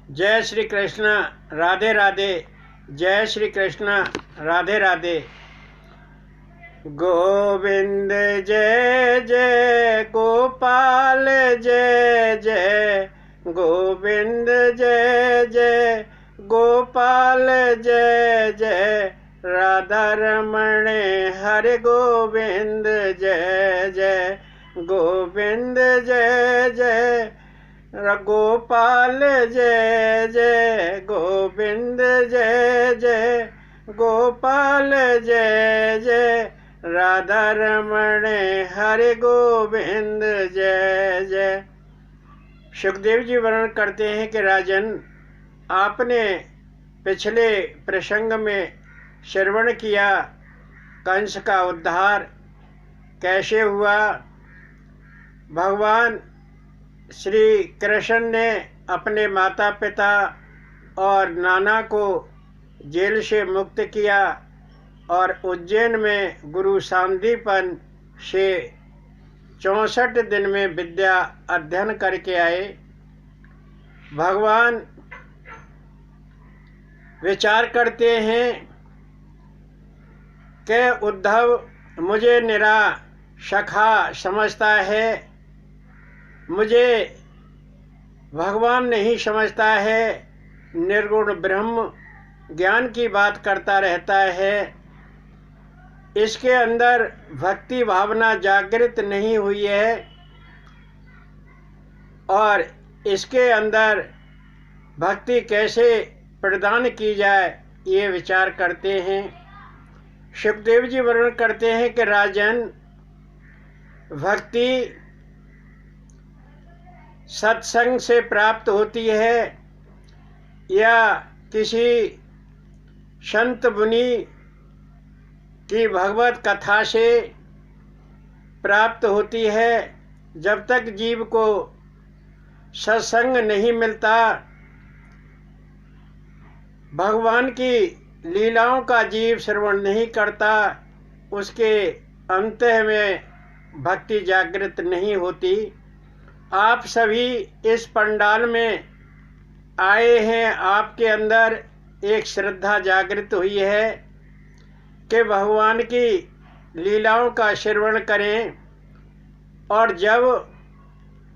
जय श्री कृष्ण। राधे राधे। जय श्री कृष्ण। राधे राधे। गोविंद जय जय गोपाल जय जय गोविंद जय जय गोपाल जय जय राधा रमण हरे गोविंद जय जय गोविंद जय जय गोपाल जय जय गोविंद जय जय गोपाल जय जय राधा रमण हरे गोविंद जय जय। सुखदेव जी वर्णन करते हैं कि राजन, आपने पिछले प्रसंग में श्रवण किया कंस का उद्धार कैसे हुआ। भगवान श्री कृष्ण ने अपने माता पिता और नाना को जेल से मुक्त किया और उज्जैन में गुरु सांदीपन से 64 दिन में विद्या अध्ययन करके आए। भगवान विचार करते हैं कि उद्धव मुझे निरा सखा समझता है, मुझे भगवान नहीं समझता है, निर्गुण ब्रह्म ज्ञान की बात करता रहता है, इसके अंदर भक्ति भावना जागृत नहीं हुई है और इसके अंदर भक्ति कैसे प्रदान की जाए, ये विचार करते हैं। सुखदेव जी वर्णन करते हैं कि राजन, भक्ति सत्संग से प्राप्त होती है या किसी संत मुनि की भगवत कथा से प्राप्त होती है। जब तक जीव को सत्संग नहीं मिलता, भगवान की लीलाओं का जीव श्रवण नहीं करता, उसके अंतः में भक्ति जागृत नहीं होती। आप सभी इस पंडाल में आए हैं, आपके अंदर एक श्रद्धा जागृत हुई है कि भगवान की लीलाओं का श्रवण करें, और जब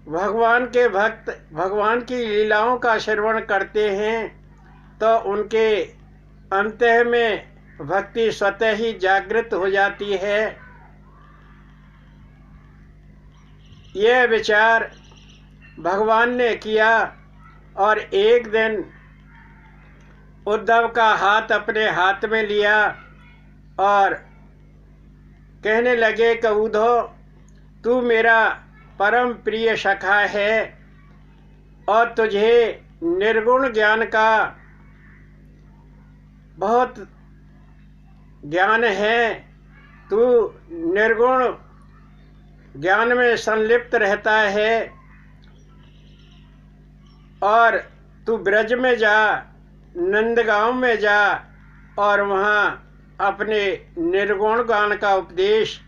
भगवान के भक्त भगवान की लीलाओं का श्रवण करते हैं तो उनके अंतः में भक्ति स्वतः ही जागृत हो जाती है। यह विचार भगवान ने किया और एक दिन उद्धव का हाथ अपने हाथ में लिया और कहने लगे कि उद्धव, तू मेरा परम प्रिय सखा है और तुझे निर्गुण ज्ञान का बहुत ज्ञान है, तू निर्गुण ज्ञान में संलिप्त रहता है और तू ब्रज में जा, नंदगांव में जा और वहाँ अपने निर्गुण ज्ञान का उपदेश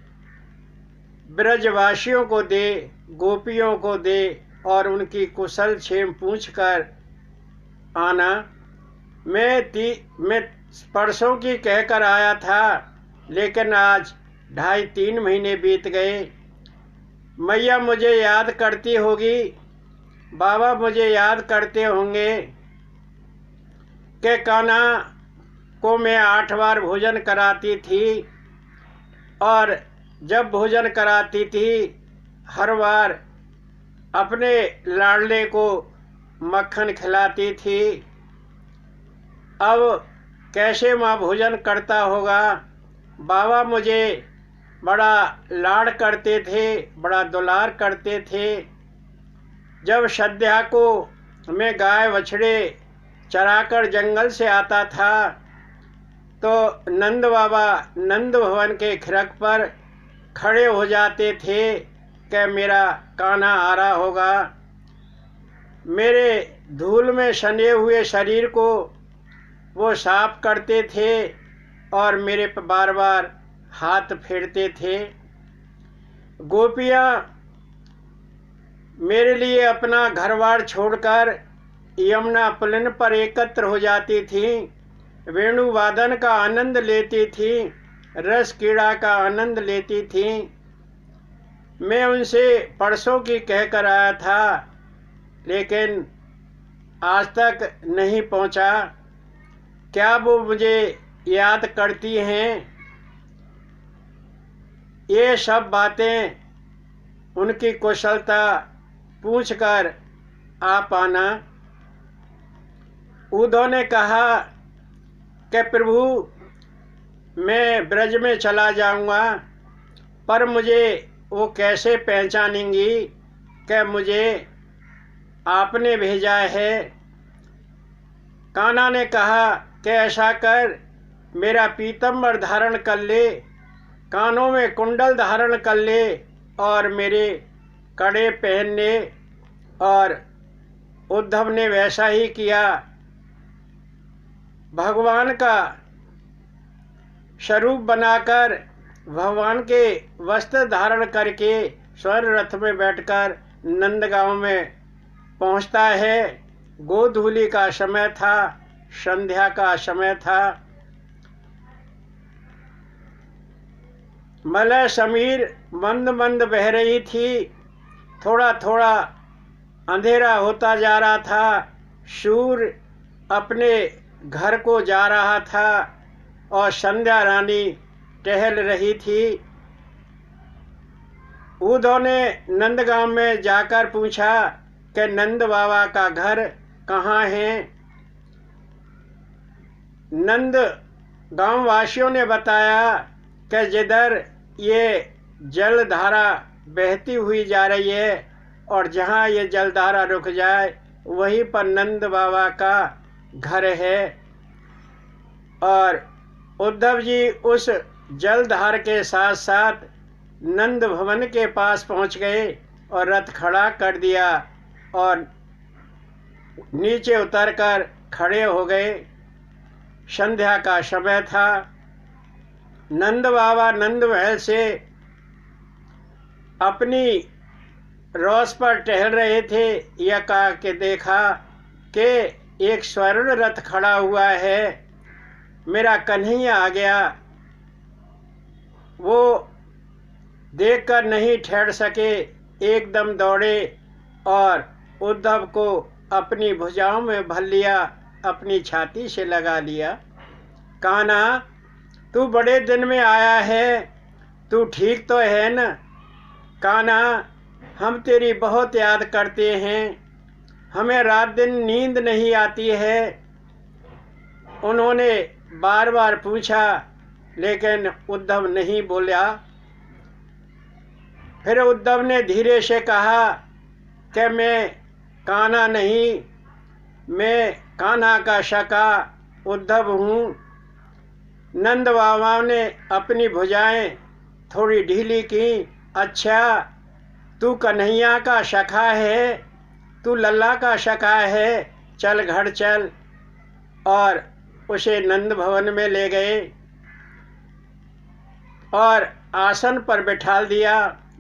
ब्रजवासियों को दे, गोपियों को दे और उनकी कुशल क्षेम पूछ कर आना। मैं परसों की कहकर आया था, लेकिन आज 2.5-3 महीने बीत गए। मैया मुझे याद करती होगी, बाबा मुझे याद करते होंगे कि कान्हा को मैं 8 बार भोजन कराती थी और जब भोजन कराती थी हर बार अपने लाडले को मक्खन खिलाती थी। अब कैसे माँ भोजन करता होगा। बाबा मुझे बड़ा लाड़ करते थे, बड़ा दुलार करते थे। जब संध्या को मैं गाय बछड़े चराकर जंगल से आता था तो नंद बाबा नंद भवन के खिड़क पर खड़े हो जाते थे कि मेरा कान्हा आ रहा होगा। मेरे धूल में सने हुए शरीर को वो साफ करते थे और मेरे पर बार बार हाथ फेरते थे। गोपियाँ मेरे लिए अपना घर बार छोड़कर यमुना पुलिन पर एकत्र हो जाती थी, वेणु वादन का आनंद लेती थी, रस क्रीड़ा का आनंद लेती थी। मैं उनसे परसों की कह कर आया था, लेकिन आज तक नहीं पहुंचा। क्या वो मुझे याद करती हैं? ये सब बातें उनकी कुशलता पूछकर आप आना। उद्धव ने कहा कि प्रभु, मैं ब्रज में चला जाऊंगा, पर मुझे वो कैसे पहचानेंगी कि मुझे आपने भेजा है? कान्हा ने कहा कि ऐसा कर, मेरा पीतम्बर धारण कर ले, कानों में कुंडल धारण कर ले और मेरे कड़े पहन ले। और उद्धव ने वैसा ही किया। भगवान का स्वरूप बनाकर, भगवान के वस्त्र धारण करके स्वर्ण रथ में बैठकर नंदगांव में पहुंचता है। गोधूली का समय था, संध्या का समय था। मलय समीर मंद मंद बह रही थी। थोड़ा थोड़ा अंधेरा होता जा रहा था। सूर्य अपने घर को जा रहा था और संध्या रानी टहल रही थी। उद्धव ने नंदगांव में जाकर पूछा कि नंद बाबा का घर कहाँ है? नंद गांव वासियों ने बताया कि जिधर ये जलधारा बहती हुई जा रही है और जहाँ ये जलधारा रुक जाए वहीं पर नंद बाबा का घर है। और उद्धव जी उस जलधार के साथ साथ नंद भवन के पास पहुँच गए और रथ खड़ा कर दिया और नीचे उतरकर खड़े हो गए। संध्या का समय था। नंद बाबा नंद महल से अपनी रोस पर टहल रहे थे। यह कहा कि देखा कि एक स्वर्ण रथ खड़ा हुआ है, मेरा कन्हैया आ गया। वो देखकर नहीं ठहर सके, एकदम दौड़े और उद्धव को अपनी भुजाओं में भर लिया, अपनी छाती से लगा लिया। कान्हा, तू बड़े दिन में आया है, तू ठीक तो है न? कान्हा, हम तेरी बहुत याद करते हैं, हमें रात दिन नींद नहीं आती है। उन्होंने बार बार पूछा, लेकिन उद्धव नहीं बोला। फिर उद्धव ने धीरे से कहा कि मैं कान्हा नहीं, मैं कान्हा का सखा उद्धव हूँ। नंद बाबा ने अपनी भुजाएं थोड़ी ढीली की। अच्छा, तू कन्हैया का सखा है, तू लल्ला का सखा है, चल घर चल। और उसे नंद भवन में ले गए और आसन पर बिठा दिया।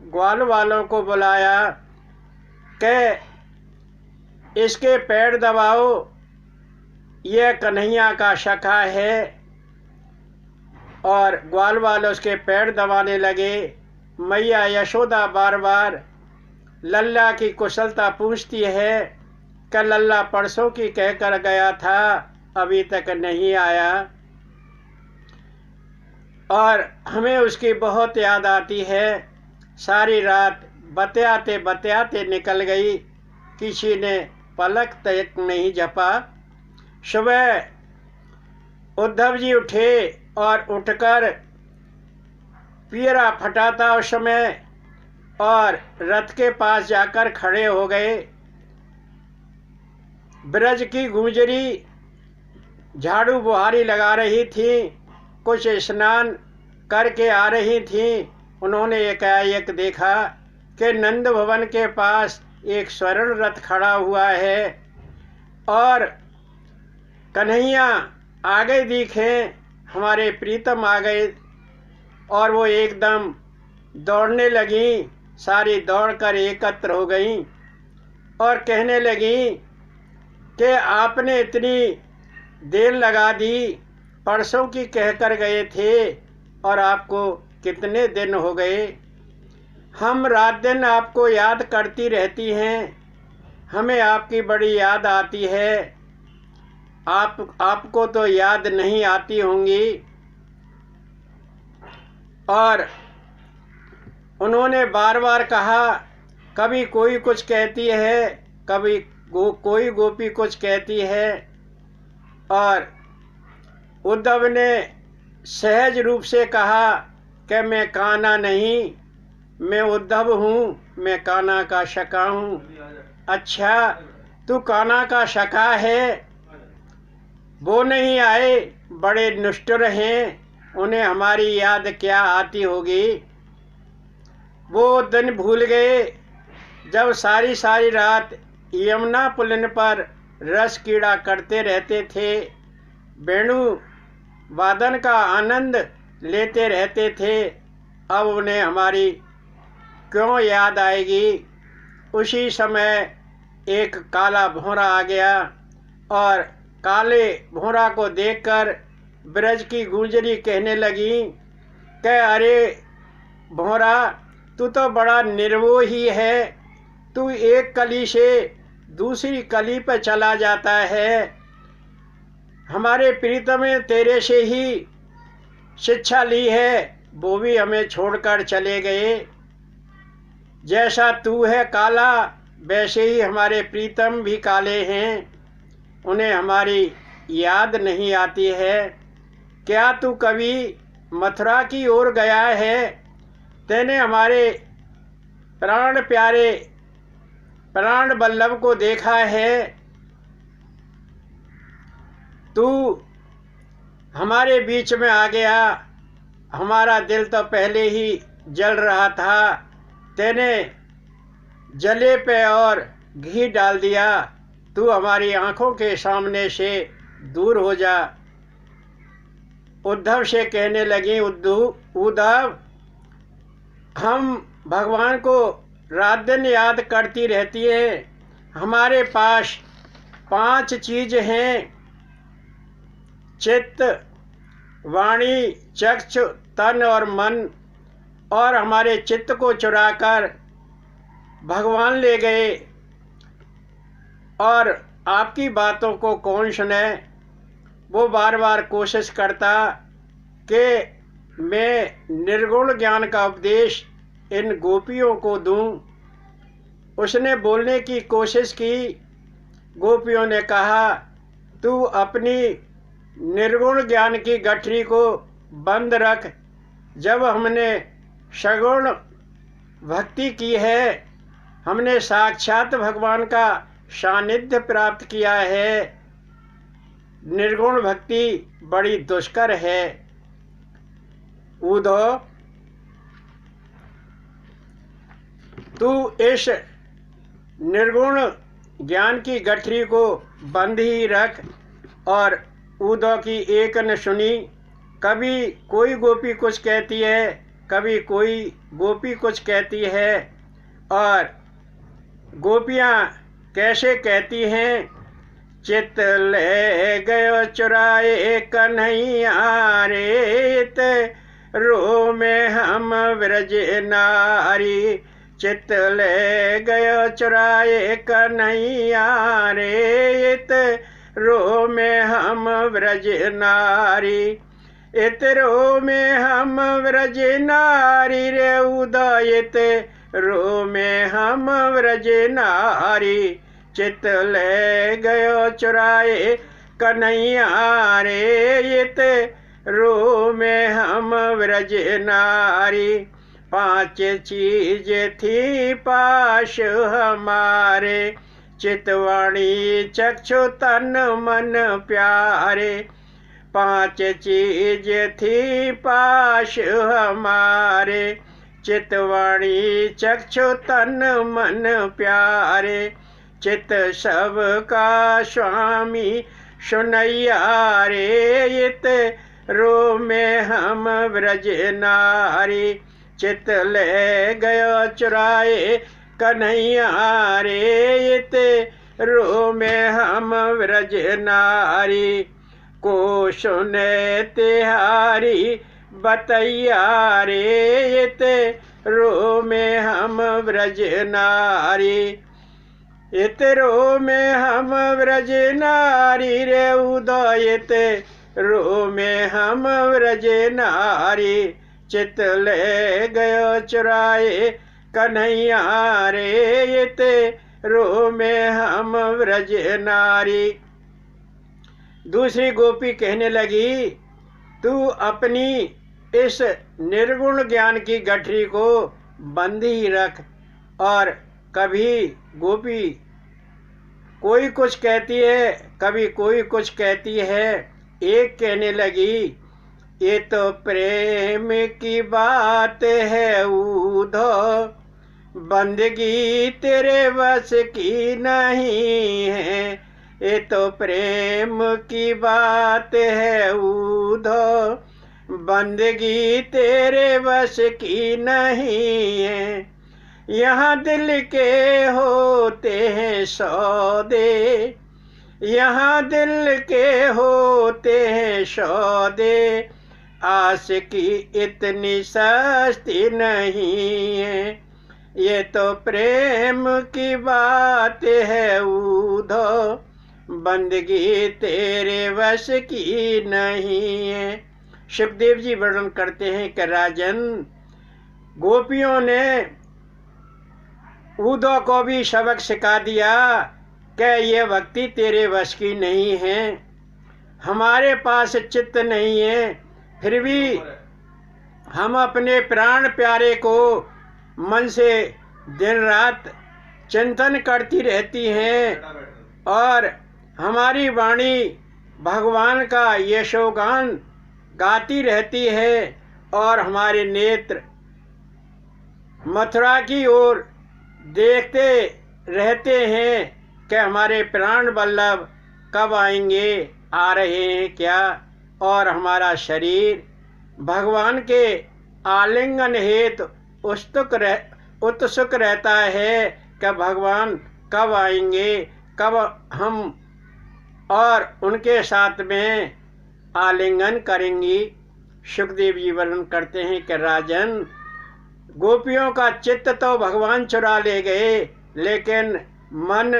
ग्वाल वालों को बुलाया कि इसके पैर दबाओ, यह कन्हैया का सखा है। और ग्वाल वाले उसके पैर दबाने लगे। मैया यशोदा बार बार लल्ला की कुशलता पूछती है कि लल्ला परसों की कह कर गया था, अभी तक नहीं आया। और हमें उसकी बहुत याद आती है। सारी रात बतियाते बतियाते निकल गई, किसी ने पलक तक नहीं झपा। सुबह उद्धव जी उठे और उठकर पियरा फटाता उस समय और रथ के पास जाकर खड़े हो गए। ब्रज की गुंजरी झाड़ू बुहारी लगा रही थी, कुछ स्नान करके आ रही थी। उन्होंने एकाएक देखा कि नंद भवन के पास एक स्वर्ण रथ खड़ा हुआ है और कन्हैया आ गए दिखे, हमारे प्रीतम आ गए। और वो एकदम दौड़ने लगी, सारी दौड़कर एकत्र हो गई और कहने लगी कि आपने इतनी देर लगा दी, परसों की कहकर गए थे और आपको कितने दिन हो गए। हम रात दिन आपको याद करती रहती हैं, हमें आपकी बड़ी याद आती है। आपको तो याद नहीं आती होंगी। और उन्होंने बार बार कहा, कभी कोई कुछ कहती है, कभी कोई गोपी कुछ कहती है। और उद्धव ने सहज रूप से कहा कि मैं कान्हा नहीं, मैं उद्धव हूँ, मैं कान्हा का सखा हूँ। अच्छा, तू कान्हा का सखा है, वो नहीं आए, बड़े निष्ठुर हैं, उन्हें हमारी याद क्या आती होगी। वो दिन भूल गए जब सारी सारी रात यमुना पुलिन पर रस कीड़ा करते रहते थे, वेणु वादन का आनंद लेते रहते थे। अब उन्हें हमारी क्यों याद आएगी। उसी समय एक काला भौरा आ गया और काले भौरा को देखकर ब्रज की गुंजरी कहने लगी कि अरे भौरा, तू तो बड़ा निर्मोही है, तू एक कली से दूसरी कली पर चला जाता है। हमारे प्रीतम ने तेरे से ही शिक्षा ली है, वो भी हमें छोड़कर चले गए। जैसा तू है काला, वैसे ही हमारे प्रीतम भी काले हैं, उन्हें हमारी याद नहीं आती है। क्या तू कभी मथुरा की ओर गया है? तेने हमारे प्राण प्यारे प्राण बल्लभ को देखा है? तू हमारे बीच में आ गया, हमारा दिल तो पहले ही जल रहा था, तेने जले पे और घी डाल दिया। तू हमारी आंखों के सामने से दूर हो जा। उद्धव से कहने लगी, उद्धव, हम भगवान को रात दिन याद करती रहती है। हमारे पास 5 चीज हैं, चित्त, वाणी, चक्षु, तन और मन। और हमारे चित्त को चुराकर भगवान ले गए। और आपकी बातों को कौन सुने। वो बार बार कोशिश करता कि मैं निर्गुण ज्ञान का उपदेश इन गोपियों को दूं। उसने बोलने की कोशिश की। गोपियों ने कहा, तू अपनी निर्गुण ज्ञान की गठरी को बंद रख। जब हमने सगुण भक्ति की है, हमने साक्षात भगवान का सानिध्य प्राप्त किया है। निर्गुण भक्ति बड़ी दुष्कर है। उद्धव, तू इस निर्गुण ज्ञान की गठरी को बंद ही रख। और उद्धव की एक न सुनी। कभी कोई गोपी कुछ कहती है, कभी कोई गोपी कुछ कहती है। और गोपियाँ कैसे कहती हैं, चित ले गयो चुराए कन्हैया रे, रो में हम व्रज नारी। चित ले गयो चुराए कन्हैया रे, रो में हम व्रज नारी। रो में हम व्रज नारी रे, उदयित रो में हम व्रज नारी। चित ले गयो चुराए कन्हैया रे, रो में हम व्रज नारी। 5 चीज थी पाश हमारे, चितवाणी चक्षु तन मन प्यारे। 5 चीज थी पाश हमारे, चितवाणी चक्षु तन मन प्यारे। चित सब का स्वामी सुनैया रे, रो में हम व्रज नारी। चित ले गयो चुराए कन्हैया रे, रोमे हम व्रज नारी, को सुने तिहारी बतैया रे। ते रोमे हम व्रज नारी, इतरो में हम व्रज नारी रे। उदयित रो में हम व्रज नारी, चित ले गयो चुराए कन्हैया रे। ते रो में हम व्रज नारी। दूसरी गोपी कहने लगी, तू अपनी इस निर्गुण ज्ञान की गठरी को बंद ही रख। और कभी गोपी कोई कुछ कहती है, कभी कोई कुछ कहती है। एक कहने लगी, ये तो प्रेम की बात है उधो, बंदगी तेरे बस की नहीं है। ये तो प्रेम की बात है उधो, बंदगी तेरे बस की नहीं है। यहाँ दिल के होते हैं सौदे, यहाँ दिल के होते हैं सौदे, आस की इतनी सस्ती नहीं है। ये तो प्रेम की बात है उधो, बंदगी तेरे वश की नहीं है। सुखदेव जी वर्णन करते हैं कि राजन, गोपियों ने उद्धव को भी सबक सिखा दिया कि ये भक्ति तेरे वश की नहीं है, हमारे पास चित्त नहीं है। फिर भी हम अपने प्राण प्यारे को मन से दिन रात चिंतन करती रहती हैं और हमारी वाणी भगवान का यशोगान गाती रहती है और हमारे नेत्र मथुरा की ओर देखते रहते हैं कि हमारे प्राण वल्लभ कब आएंगे, आ रहे हैं क्या। और हमारा शरीर भगवान के आलिंगन हेतु उत्सुक रहता है कि भगवान कब आएंगे, कब हम और उनके साथ में आलिंगन करेंगी। सुखदेव जी वर्णन करते हैं कि राजन, गोपियों का चित्त तो भगवान चुरा ले गए, लेकिन मन,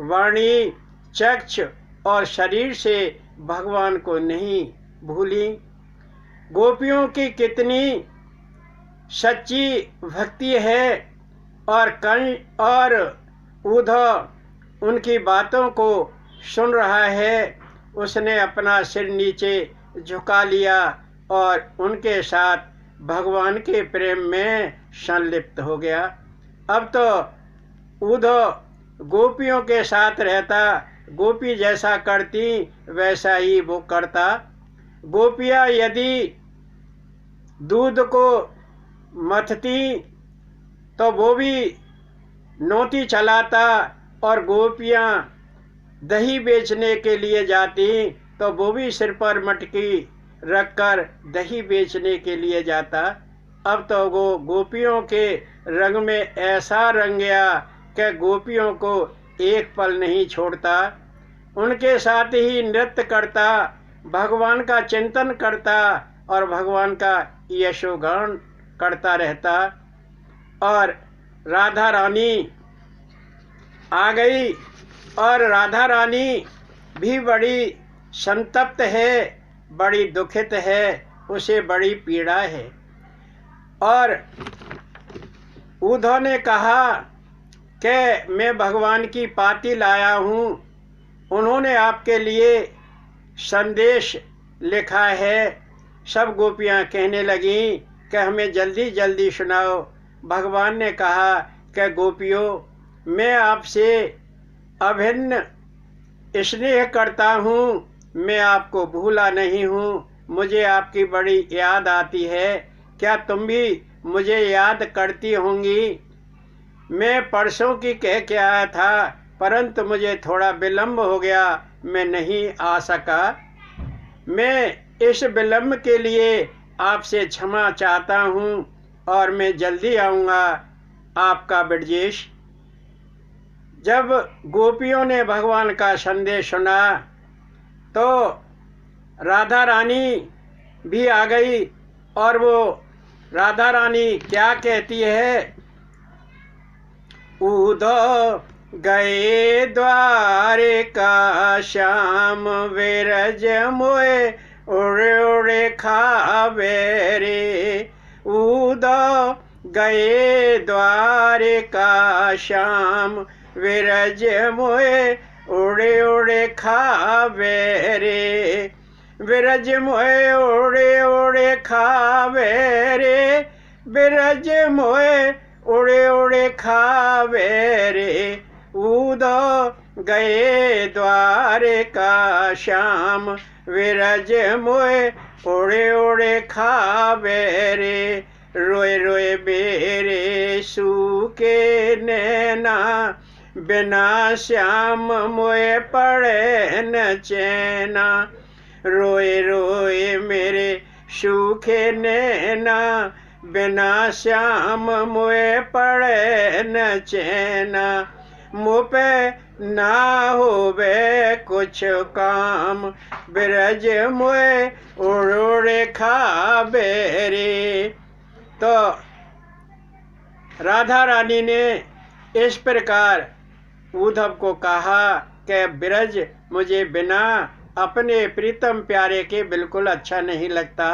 वाणी, चक्षु और शरीर से भगवान को नहीं भूली। गोपियों की कितनी सच्ची भक्ति है और उद्धव उनकी बातों को सुन रहा है। उसने अपना सिर नीचे झुका लिया और उनके साथ भगवान के प्रेम में संलिप्त हो गया। अब तो उद्धव गोपियों के साथ रहता, गोपी जैसा करती वैसा ही वो करता। गोपियाँ यदि दूध को मथती तो वो भी नोती चलाता, और गोपियाँ दही बेचने के लिए जाती तो वो भी सिर पर मटकी रखकर दही बेचने के लिए जाता। अब तो वो गोपियों के रंग में ऐसा रंग गया कि गोपियों को एक पल नहीं छोड़ता, उनके साथ ही नृत्य करता, भगवान का चिंतन करता और भगवान का यशोगान करता रहता। और राधा रानी आ गई और राधा रानी भी बड़ी संतप्त है, बड़ी दुखित है, उसे बड़ी पीड़ा है। और उद्धव ने कहा कि मैं भगवान की पाती लाया हूँ, उन्होंने आपके लिए संदेश लिखा है। सब गोपियाँ कहने लगीं कि हमें जल्दी जल्दी सुनाओ। भगवान ने कहा कि गोपियों, मैं आपसे अभिन्न स्नेह करता हूँ, मैं आपको भूला नहीं हूँ, मुझे आपकी बड़ी याद आती है। क्या तुम भी मुझे याद करती होंगी? मैं परसों की कह के आया था, परंतु मुझे थोड़ा विलम्ब हो गया, मैं नहीं आ सका। मैं इस विलम्ब के लिए आपसे क्षमा चाहता हूँ और मैं जल्दी आऊँगा आपका ब्रजेश। जब गोपियों ने भगवान का संदेश सुना तो राधा रानी भी आ गई, और वो राधा रानी क्या कहती है, उदो गए द्वारे का श्याम विरज मोए उड़े उड़े खावे रे। उदो गए द्वारे का श्याम विरज मोए उड़े उड़े खावे रे। विरज मोए उड़े उड़े खावे रे। विरज मोए उड़े उड़े खावे रे। उदो गए द्वारे का श्याम विरज मोए उड़े उड़े खावे रे। रोए रोए बेरे सूखे नैना बिना श्याम मोए पड़े न चैना। रोए रोए मेरे सूखे नैना बिना श्याम मोए पड़े न चैना। मुँह पे ना होवे कुछ काम बिरज मोए उड़ उड़े खावे रे। तो राधा रानी ने इस प्रकार उद्धव को कहा कि बिरज मुझे बिना अपने प्रीतम प्यारे के बिल्कुल अच्छा नहीं लगता।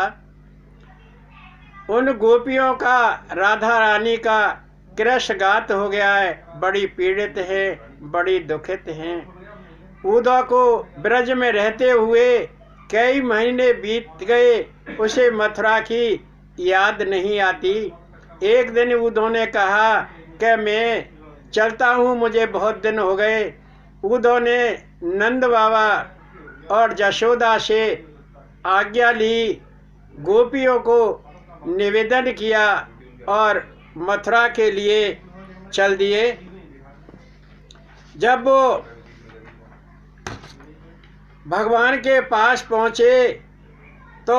उन गोपियों का राधा रानी का कृशघात हो गया है, बड़ी पीड़ित है, बड़ी दुखित हैं। उद्धव को ब्रज में रहते हुए कई महीने बीत गए, उसे मथुरा की याद नहीं आती। एक दिन उद्धव ने कहा कि मैं चलता हूँ, मुझे बहुत दिन हो गए। उद्धव ने नंद बाबा और जशोदा से आज्ञा ली, गोपियों को निवेदन किया और मथुरा के लिए चल दिए। जब वो भगवान के पास पहुँचे तो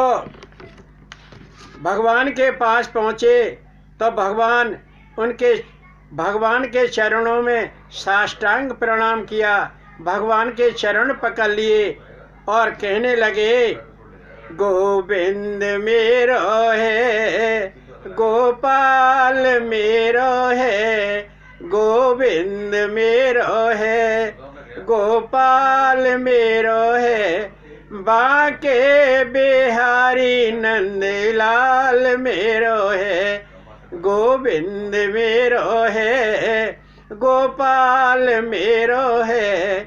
भगवान के चरणों में साष्टांग प्रणाम किया, भगवान के चरण पकड़ लिए और कहने लगे, गोविंद मेरो है, गोपाल मेरो है, गोविंद मेरो है, गोपाल मेरो है, बांके बिहारी नंदलाल मेरो है, गोविंद मेरो है, गोपाल मेरो है,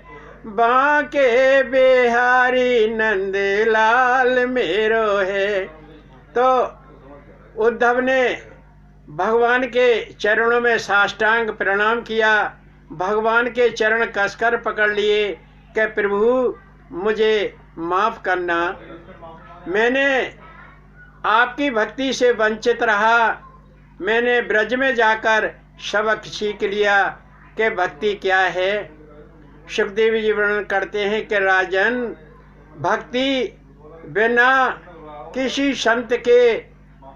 बांके बिहारी नंदलाल मेरो है। तो उद्धव ने भगवान के चरणों में साष्टांग प्रणाम किया, भगवान के चरण कसकर पकड़ लिए कि प्रभु मुझे माफ़ करना, मैंने आपकी भक्ति से वंचित रहा। मैंने ब्रज में जाकर सबक सीख लिया कि भक्ति क्या है। सुखदेव जी वर्णन करते हैं कि राजन, भक्ति बिना किसी संत के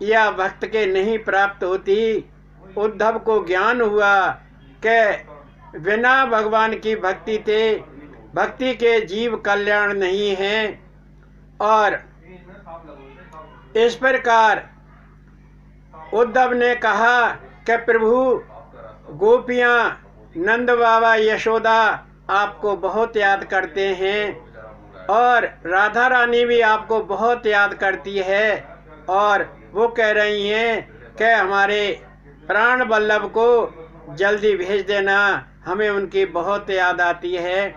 या भक्त के नहीं प्राप्त होती। उद्धव को ज्ञान हुआ कि बिना भगवान की भक्ति के जीव कल्याण नहीं है। और इस प्रकार उद्धव ने कहा कि प्रभु, गोपियाँ, नंद बाबा, यशोदा आपको बहुत याद करते हैं और राधा रानी भी आपको बहुत याद करती है, और वो कह रही हैं कि हमारे प्राण वल्लभ को जल्दी भेज देना, हमें उनकी बहुत याद आती है।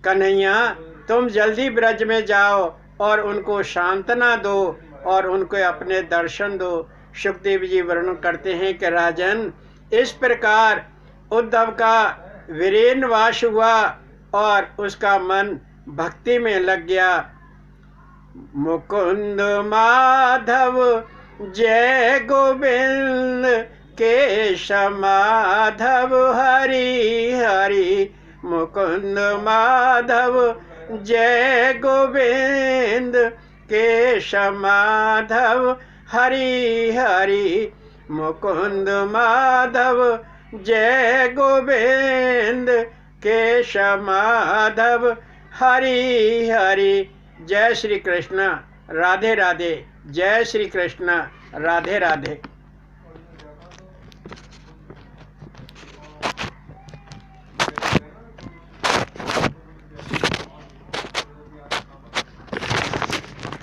कन्हैया, तुम जल्दी ब्रज में जाओ और उनको सांत्वना दो और उनको अपने दर्शन दो। सुखदेव जी वर्णन करते हैं कि राजन, इस प्रकार उद्धव का वीरेन वास हुआ और उसका मन भक्ति में लग गया। मुकुंद माधव जय गोविंद, केशव माधव हरि हरि। मुकुंद माधव जय गोविंद, केशव माधव हरि हरि। मुकुंद माधव जय गोविंद केशव माधव हरि हरि। जय श्री कृष्ण, राधे राधे। जय श्री कृष्ण, राधे राधे।